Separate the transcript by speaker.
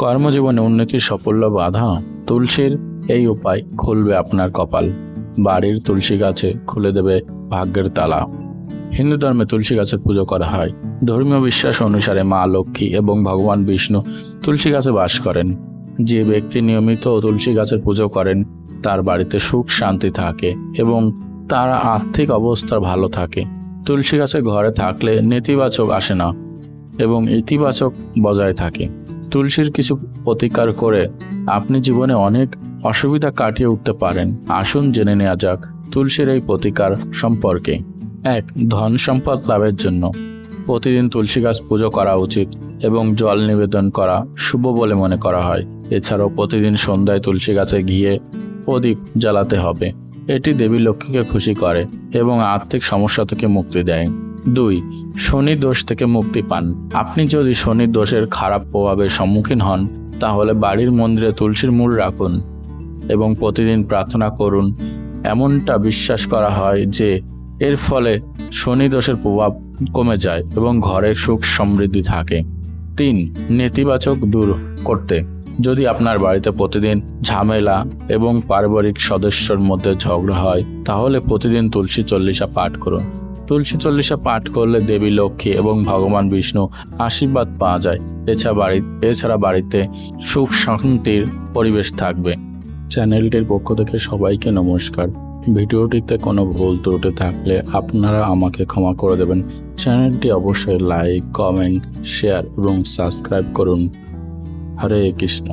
Speaker 1: কর্মজীবনে উন্নতির সাফল্য বাধা। তুলসীর এই উপায় খুলবে আপনার কপাল। বাড়ির তুলসী গাছে খুলে দেবে ভাগ্যের তালা। হিন্দু ধর্মে তুলসী গাছের পুজো করা হয়। ধর্মীয় বিশ্বাস অনুসারে মা লক্ষ্মী এবং ভগবান বিষ্ণু তুলসী গাছে বাস করেন। যে ব্যক্তি নিয়মিত তুলসী গাছের পুজো করেন তার বাড়িতে সুখ শান্তি থাকে এবং তার আর্থিক অবস্থা ভালো থাকে। তুলসী গাছে ঘরে থাকলে নেতিবাচক আসে না এবং ইতিবাচক বজায় থাকে। তুলসীর কিছু প্রতিকার করে আপনি জীবনে অনেক অসুবিধা কাটিয়ে উঠতে পারেন। আসুন জেনে নেওয়া যাক তুলসীর এই প্রতিকার সম্পর্কে। 1. ধন সম্পদ লাভের জন্য প্রতিদিন তুলসী গাছ পুজো করা উচিত এবং জল নিবেদন করা শুভ বলে মনে করা হয়। এছাড়াও প্রতিদিন সন্ধ্যায় তুলসী গাছে গিয়ে প্রদীপ জ্বালাতে হবে। এটি দেবী লক্ষ্মীকে খুশি করে এবং আর্থিক সমস্যা থেকে মুক্তি দেয়। 2. শনি দোষ থেকে মুক্তি পান। আপনি যদি শনি দোষের খারাপ প্রভাবের সম্মুখীন হন তাহলে বাড়ির মন্দিরে তুলসীর মূল রাখুন এবং প্রতিদিন প্রার্থনা করুন। এমনটা বিশ্বাস করা হয় যে এর ফলে শনি দোষের প্রভাব কমে যায় এবং ঘরে সুখ সমৃদ্ধি থাকে। 3. নেতিবাচক দূর করতে যদি আপনার বাড়িতে প্রতিদিন ঝামেলা এবং পারিবারিক সদস্যর মধ্যে ঝগড়া হয় তাহলে প্রতিদিন তুলসী চল্লিশা পাঠ করুন। তুলসী চল্লিশা পাঠ করলে দেবী লক্ষ্মী এবং ভগবান বিষ্ণু আশীর্বাদ পাওয়া যায়। এছাড়া বাড়িতে সুখ শান্তির পরিবেশ থাকবে। চ্যানেলটির পক্ষ থেকে সবাইকে নমস্কার। ভিডিওটিতে কোনো ভুল ত্রুটি থাকলে আপনারা আমাকে ক্ষমা করে দেবেন। চ্যানেলটি অবশ্যই লাইক, কমেন্ট, শেয়ার এবং সাবস্ক্রাইব করুন। হরে কৃষ্ণ।